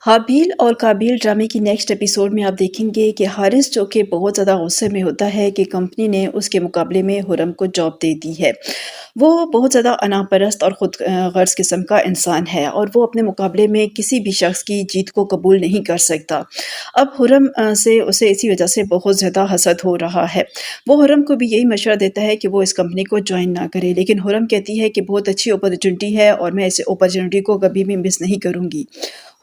हाबिल और काबिल ड्रामे की नेक्स्ट एपिसोड में आप देखेंगे कि हारिस जो कि बहुत ज़्यादा गुस्से में होता है कि कंपनी ने उसके मुकाबले में हुरम को जॉब दे दी है। वो बहुत ज़्यादा अनापरस्त और ख़ुद गर्ज़ किस्म का इंसान है और वो अपने मुकाबले में किसी भी शख्स की जीत को कबूल नहीं कर सकता। अब हुरम से उसे इसी वजह से बहुत ज़्यादा हसद हो रहा है। वो हुरम को भी यही मशवरा देता है कि वो इस कंपनी को जॉइन ना करे, लेकिन हुरम कहती है कि बहुत अच्छी अपॉर्चुनिटी है और मैं इस अपॉर्चुनिटी को कभी भी मिस नहीं करूँगी।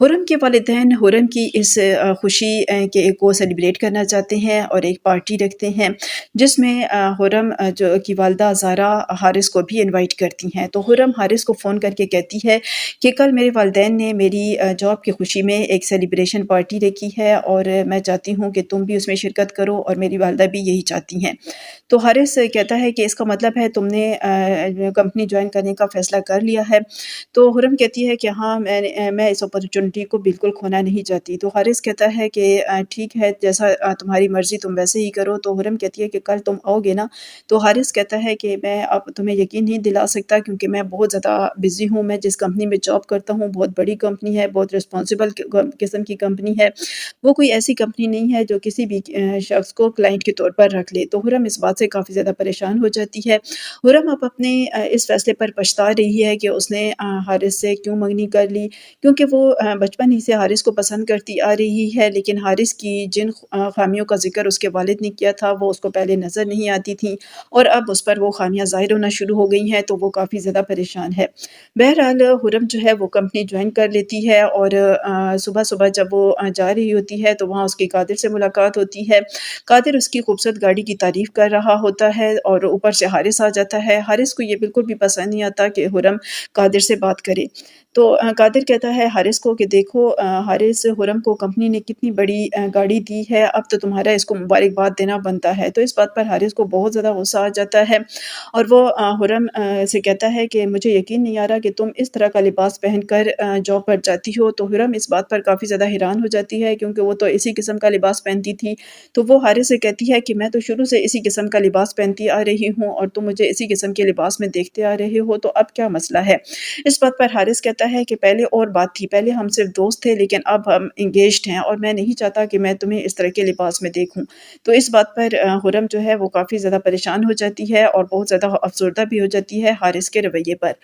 हुरम के वालिदैन हुरम की इस खुशी के को सेलिब्रेट करना चाहते हैं और एक पार्टी रखते हैं, जिसमें हुरम जो की वालदा ज़ारा हारिस को भी इनवाइट करती हैं। तो हुरम हारिस को फ़ोन करके कहती है कि कल मेरे वालिदैन ने मेरी जॉब की खुशी में एक सेलिब्रेशन पार्टी रखी है और मैं चाहती हूँ कि तुम भी उसमें शिरकत करो और मेरी वालदा भी यही चाहती हैं। तो हारिस कहता है कि इसका मतलब है तुमने कंपनी जॉइन करने का फ़ैसला कर लिया है। तो हुरम कहती है कि हाँ, मैं इस अपॉर्चुनिटी को बिल्कुल खोना नहीं चाहती। तो हारिस कहता है कि ठीक है, जैसा तुम्हारी मर्ज़ी, तुम वैसे ही करो। तो हुरम कहती है कि कल तुम आओगे ना? तो हारिस कहता है कि मैं अब तुम्हें यकीन नहीं दिला सकता, क्योंकि मैं बहुत ज़्यादा बिज़ी हूँ। मैं जिस कंपनी में जॉब करता हूँ बहुत बड़ी कंपनी है, बहुत रिस्पॉन्सिबल किस्म की कंपनी है। वो कोई ऐसी कंपनी नहीं है जो किसी भी शख्स को क्लाइंट के तौर पर रख ले। तो हुरम इस बात से काफ़ी ज़्यादा परेशान हो जाती है। हुरम अब अपने इस फ़ैसले पर पछता रही है कि उसने हारिस से क्यों मंगनी कर ली, क्योंकि वो बचपन ही से हारिस को पसंद करती आ रही है, लेकिन हारिस की जिन ख़ामियों का ज़िक्र उसके वालिद ने किया था, वो उसको पहले नज़र नहीं आती थी और अब उस पर वो ख़ामियाँ ज़ाहिर होना शुरू हो गई हैं, तो वो काफ़ी ज़्यादा परेशान है। बहरहाल हुरम जो है वो कंपनी जॉइन कर लेती है और सुबह-सुबह जब वो जा रही होती है, तो वहाँ उसकी कादिर से मुलाकात होती है। कादिर उसकी खूबसूरत गाड़ी की तारीफ़ कर रहा होता है और ऊपर से हारिस आ जाता है। हारिस को ये बिल्कुल भी पसंद नहीं आता कि हुरम कादिर से बात करे। तो कादिर कहता है हारिस को कि देखो हारिस, हुरम को कंपनी ने कितनी बड़ी गाड़ी दी है, अब तो तुम्हारा इसको मुबारकबाद देना बनता है। तो इस बात पर हारिस को बहुत ज़्यादा गुस्सा आ जाता है और वो हुरम से कहता है कि मुझे यकीन नहीं आ रहा कि तुम इस तरह का लिबास पहनकर जॉब पर जाती हो। तो हुरम इस बात पर काफ़ी ज़्यादा हैरान हो जाती है, क्योंकि वो तो इसी किस्म का लिबास पहनती थी। तो वो हारिस से कहती है कि मैं तो शुरू से इसी किस्म का लिबास पहनती आ रही हूँ और तुम मुझे इसी किस्म के लिबास में देखते आ रहे हो, तो अब क्या मसला है? इस बात पर हारिस कहता है कि पहले और बात थी, पहले हम सिर्फ दोस्त थे, लेकिन अब हम एंगेज्ड हैं और मैं नहीं चाहता कि मैं तुम्हें इस तरह के लिबास में देखूं। तो इस बात पर हुरम जो है वो काफ़ी ज़्यादा परेशान हो जाती है और बहुत ज़्यादा अफसरदा भी हो जाती है हारिस के रवैये पर।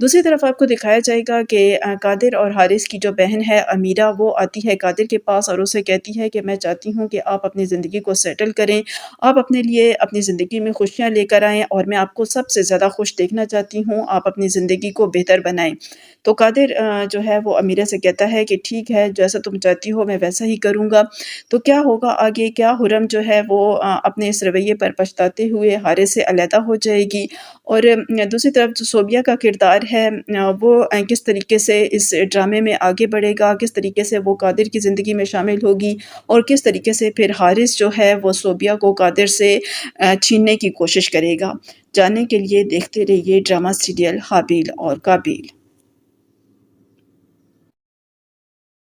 दूसरी तरफ आपको दिखाया जाएगा कि कादिर और हारिस की जो बहन है अमीरा, वो आती है कादिर के पास और उसे कहती है कि मैं चाहती हूँ कि आप अपनी ज़िंदगी को सेटल करें, आप अपने लिए अपनी ज़िंदगी में खुशियाँ लेकर आएँ और मैं आपको सबसे ज़्यादा खुश देखना चाहती हूँ, आप अपनी ज़िंदगी को बेहतर बनाएँ। तो कादिर जो है वो अमीरा से कहता है कि ठीक है, जैसा तुम चाहती हो मैं वैसा ही करूँगा। तो क्या होगा आगे? क्या हुरम जो है वो अपने इस रवैये पर पछताते हुए हारिस से अलहदा हो जाएगी? और दूसरी तरफ जो सोबिया का किरदार है, वो किस तरीके से इस ड्रामे में आगे बढ़ेगा, किस तरीके से वो कादिर की ज़िंदगी में शामिल होगी और किस तरीके से फिर हारिस जो है वो सोबिया को कादिर से छीनने की कोशिश करेगा। जानने के लिए देखते रहिए ड्रामा सीरियल हाबिल और काबिल।